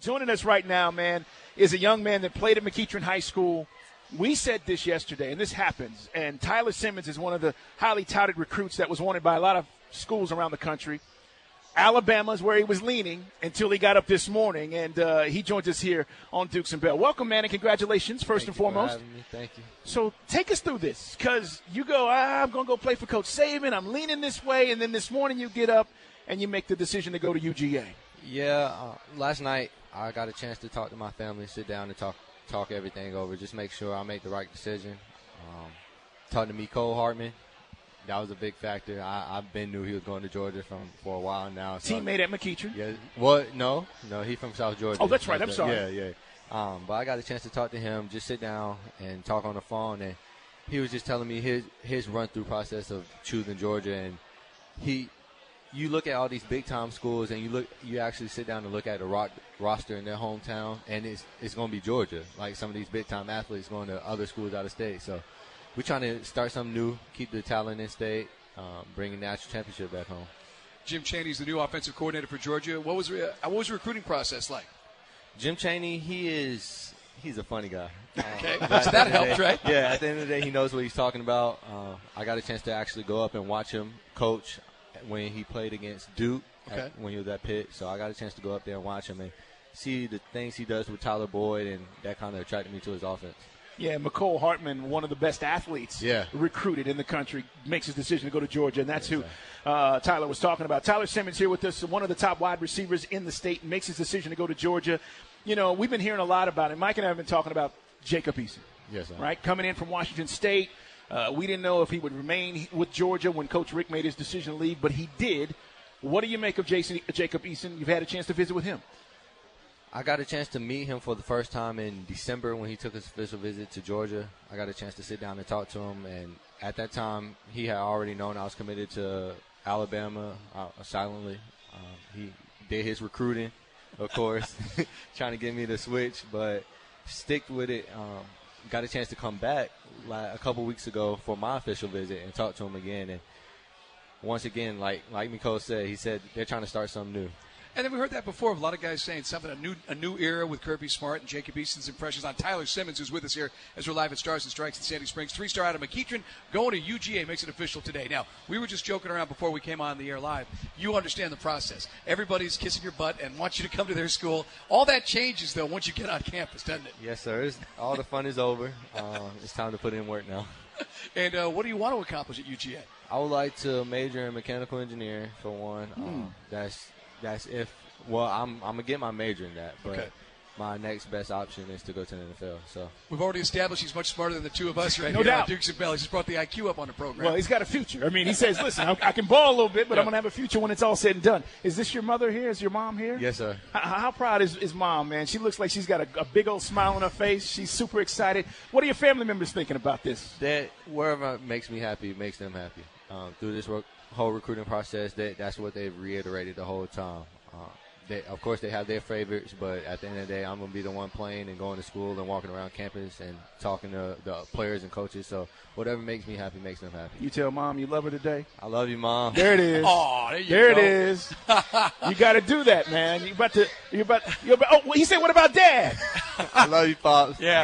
Joining us right now, man, is a young man that played at McEachern High School. We said this yesterday, and this happens, and Tyler Simmons is one of the highly touted recruits that was wanted by a lot of schools around the country. Alabama is where he was leaning until he got up this morning, and he joins us here on Dukes and Bell. Welcome, man, and congratulations, first and foremost. Thank you for having me. Thank you. So take us through this, because you go, I'm going to go play for Coach Saban. I'm leaning this way, and then this morning you get up and you make the decision to go to UGA. Yeah, last night I got a chance to talk to my family, sit down and talk everything over, just make sure I make the right decision. Talking to Cole Hartman, that was a big factor. I've knew he was going to Georgia for a while now. So Teammate at McEachern? Yeah. What? No, he's from South Georgia. Oh, that's right. I'm sorry. Yeah. But I got a chance to talk to him, just sit down and talk on the phone, and he was just telling me his run-through process of choosing Georgia, and you look at all these big-time schools, and you actually sit down and look at the roster in their hometown, and it's going to be Georgia. Like some of these big-time athletes going to other schools out of state. So we're trying to start something new, keep the talent in state, bring a national championship back home. Jim Chaney's the new offensive coordinator for Georgia. What was the recruiting process like? Jim Chaney, he's a funny guy. Okay, so that helped, right? Yeah, at the end of the day, he knows what he's talking about. I got a chance to actually go up and watch him coach when he played against Duke, when he was at Pitt. So I got a chance to go up there and watch him and see the things he does with Tyler Boyd, and that kind of attracted me to his offense. Yeah, McCole Hartman, one of the best athletes recruited in the country, makes his decision to go to Georgia, and that's who Tyler was talking about. Tyler Simmons here with us, one of the top wide receivers in the state, makes his decision to go to Georgia. You know, we've been hearing a lot about it. Mike and I have been talking about Jacob Eason. Yes, sir. Right, coming in from Washington State. We didn't know if he would remain with Georgia when Coach Rick made his decision to leave, but he did. What do you make of Jacob Eason? You've had a chance to visit with him. I got a chance to meet him for the first time in December when he took his official visit to Georgia. I got a chance to sit down and talk to him, and at that time, he had already known I was committed to Alabama silently. He did his recruiting, of course, trying to get me to switch, but stick with it. Got a chance to come back a couple weeks ago for my official visit and talk to him again. And once again, like Nicole said, he said they're trying to start something new. And then we heard that before. A lot of guys saying something, a new era with Kirby Smart and Jacob Eason's impressions on Tyler Simmons, who's with us here as we're live at Stars and Strikes in Sandy Springs. 3-star out of McEachern, going to UGA, makes it official today. Now, we were just joking around before we came on the air live. You understand the process. Everybody's kissing your butt and wants you to come to their school. All that changes, though, once you get on campus, doesn't it? Yes, sir. All the fun is over. It's time to put in work now. And what do you want to accomplish at UGA? I would like to major in mechanical engineering, for one. That's if – well, I'm going to get my major in that, but my next best option is to go to the NFL. So we've already established he's much smarter than the two of us right no here doubt. on Dukes and Bell. He just brought the IQ up on the program. Well, he's got a future. I mean, he says, listen, I can ball a little bit, but I'm going to have a future when it's all said and done. Is this your mother here? Is your mom here? Yes, sir. How proud is Mom, man? She looks like she's got a big old smile on her face. She's super excited. What are your family members thinking about this? That wherever makes me happy, makes them happy. Through this whole recruiting process, that's what they've reiterated the whole time. Of course, they have their favorites, but at the end of the day, I'm going to be the one playing and going to school and walking around campus and talking to the players and coaches. So whatever makes me happy makes them happy. You tell Mom you love her today? I love you, Mom. There it is. Oh, there it is. You got to do that, man. Oh, he said, what about Dad? I love you, Pops. Yeah.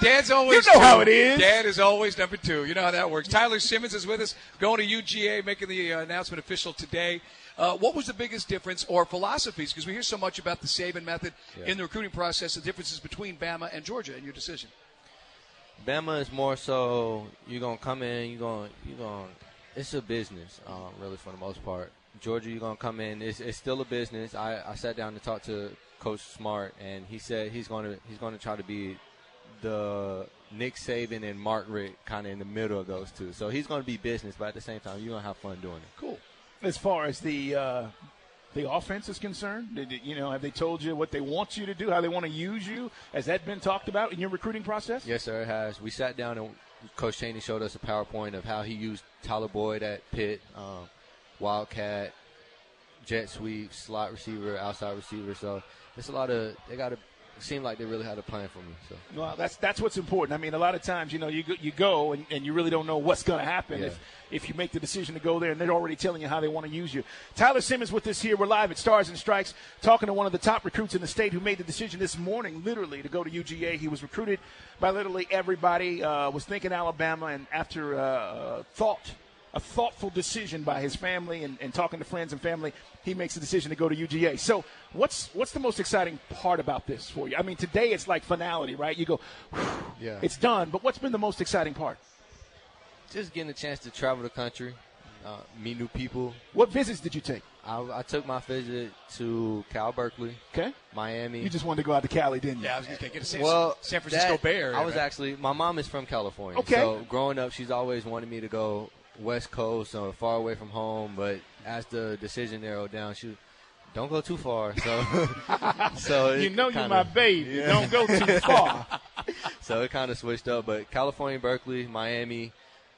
Dad's always You know how it is. Dad is always number two. You know how that works. Tyler Simmons is with us, going to UGA, making the announcement official today. What was the biggest difference or philosophies? Because we hear so much about the Saban method in the recruiting process, the differences between Bama and Georgia in your decision. Bama is more so you're going to come in, it's a business, really, for the most part. Georgia, you're going to come in, it's still a business. I sat down to talk to Coach Smart, and he said he's going to try to be the Nick Saban and Mark Richt kind of in the middle of those two. So he's going to be business, but at the same time, you're going to have fun doing it. Cool. As far as the offense is concerned, have they told you what they want you to do, how they want to use you? Has that been talked about in your recruiting process? Yes, sir, it has. We sat down and Coach Chaney showed us a PowerPoint of how he used Tyler Boyd at Pitt, Wildcat, jet sweep, slot receiver, outside receiver. So it's a lot of – they got a seemed like they really had a plan for me. So. Well, that's what's important. I mean, a lot of times, you go and you really don't know what's going to happen if you make the decision to go there, and they're already telling you how they want to use you. Tyler Simmons with us here. We're live at Stars and Strikes, talking to one of the top recruits in the state who made the decision this morning, literally, to go to UGA. He was recruited by literally everybody, was thinking Alabama, and after a thoughtful decision by his family and talking to friends and family, he makes the decision to go to UGA. So what's the most exciting part about this for you? I mean, today it's like finality, right? You go, it's done. But what's been the most exciting part? Just getting a chance to travel the country, meet new people. What visits did you take? I took my visit to Cal Berkeley, Miami. You just wanted to go out to Cali, didn't you? Yeah, I was going to get a San Francisco Bay Area. My mom is from California. Okay. So growing up, she's always wanted me to go West Coast, or far away from home, but as the decision narrowed down, she don't go too far. So you're my baby. Yeah. Don't go too far. So it kind of switched up. But California, Berkeley, Miami.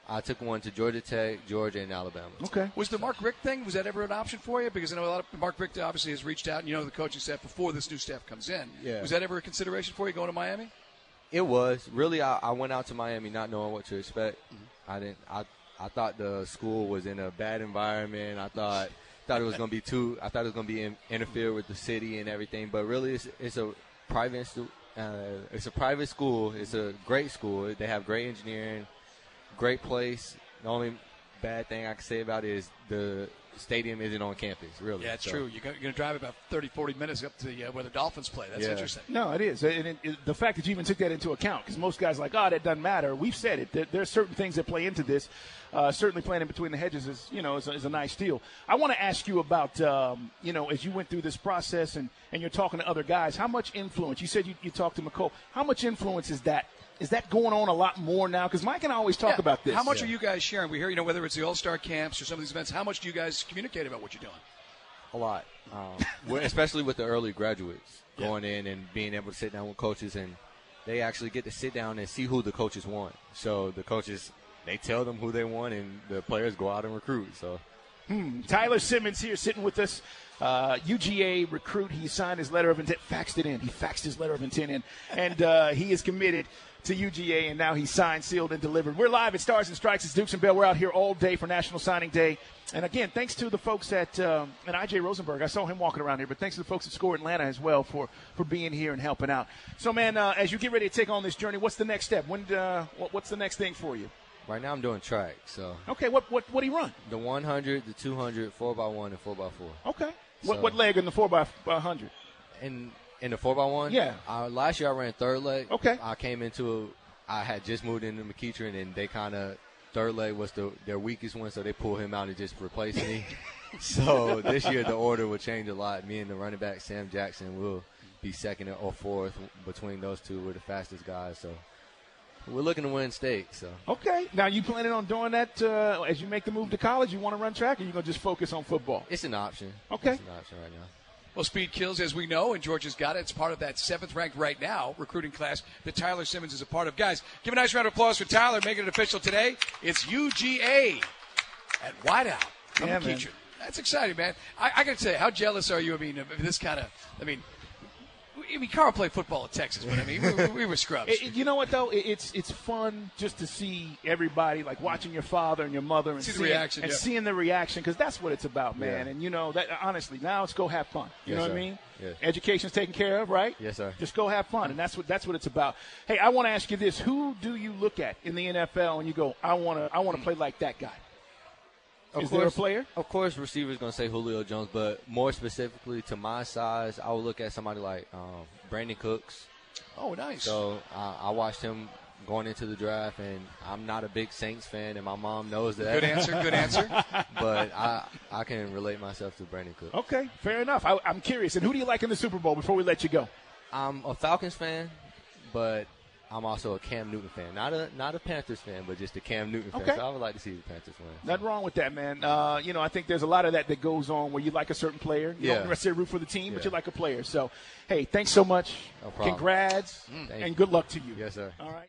I took one to Georgia Tech, Georgia, and Alabama. Okay. Was the Mark Richt thing, was that ever an option for you? Because I know Mark Richt obviously has reached out, and the coaching staff before this new staff comes in. Yeah. Was that ever a consideration for you going to Miami? It was. Really, I went out to Miami not knowing what to expect. Mm-hmm. I thought the school was in a bad environment. I thought it was going to be interfere with the city and everything. But really, it's a private it's a private school. It's a great school. They have great engineering, great place. The only bad thing I can say about it is the stadium isn't on campus, really. Yeah, it's true. You're going to drive about 30, 40 minutes up to where the Dolphins play. That's interesting. No, it is. And the fact that you even took that into account, because most guys are like, that doesn't matter. We've said it. There are certain things that play into this. Certainly playing in between the hedges is a nice deal. I want to ask you about, as you went through this process and you're talking to other guys, how much influence, you said you talked to McCole, how much influence is that? Is that going on a lot more now? Because Mike and I always talk about this. How much are you guys sharing? We hear, whether it's the All-Star camps or some of these events, how much do you guys communicate about what you're doing? A lot, especially with the early graduates going in and being able to sit down with coaches, and they actually get to sit down and see who the coaches want. So the coaches, they tell them who they want, and the players go out and recruit. So, Tyler Simmons here sitting with us. UGA recruit. He signed his letter of intent, faxed it in. He faxed his letter of intent in, and he is committed to UGA, and now he's signed, sealed, and delivered. We're live at Stars and Strikes. It's Dukes and Bell. We're out here all day for National Signing Day. And, again, thanks to the folks at and I.J. Rosenberg. I saw him walking around here, but thanks to the folks at Score Atlanta as well for being here and helping out. So, man, as you get ready to take on this journey, what's the next step? What's the next thing for you? Right now I'm doing track. So okay, what do you run? The 100, the 200, 4x1, and 4x4. Okay. What leg in the 4x100? In the 4x1? Yeah. Last year I ran third leg. Okay. I had just moved into McEachern, and they kind of third leg was their weakest one, so they pulled him out and just replaced me. So this year the order will change a lot. Me and the running back Sam Jackson will be second or fourth. Between those two, we're the fastest guys. So we're looking to win state. So okay. Now, you planning on doing that as you make the move to college? You want to run track, or you going to just focus on football? It's an option. Okay. It's an option right now. Well, speed kills, as we know, and Georgia's got it. It's part of that 7th ranked right now recruiting class that Tyler Simmons is a part of. Guys, give a nice round of applause for Tyler making it official today. It's UGA at Whiteout. Yeah, man. That's exciting, man. I got to say, how jealous are you? Of this kind of, Carl played football at Texas, but we were scrubs. You know what though? It's fun just to see everybody, like watching your father and your mother and seeing the reaction, because that's what it's about, man. Yeah. And that honestly, now it's go have fun. You know what I mean? Yes. Education's taken care of, right? Yes, sir. Just go have fun, and that's what it's about. Hey, I want to ask you this: who do you look at in the NFL and you go, I want to play like that guy? Is there a player? Of course, receiver's going to say Julio Jones, but more specifically to my size, I would look at somebody like Brandon Cooks. Oh, nice. So I watched him going into the draft, and I'm not a big Saints fan, and my mom knows that. Good answer. But I can relate myself to Brandon Cooks. Okay, fair enough. I'm curious. And who do you like in the Super Bowl before we let you go? I'm a Falcons fan, but I'm also a Cam Newton fan. Not a Panthers fan, but just a Cam Newton fan. Okay. So I would like to see the Panthers win. Nothing wrong with that, man. I think there's a lot of that goes on where you like a certain player. You don't necessarily root for the team, but you like a player. So, hey, thanks so much. No problem. Congrats, and good luck to you. Yes, sir. All right.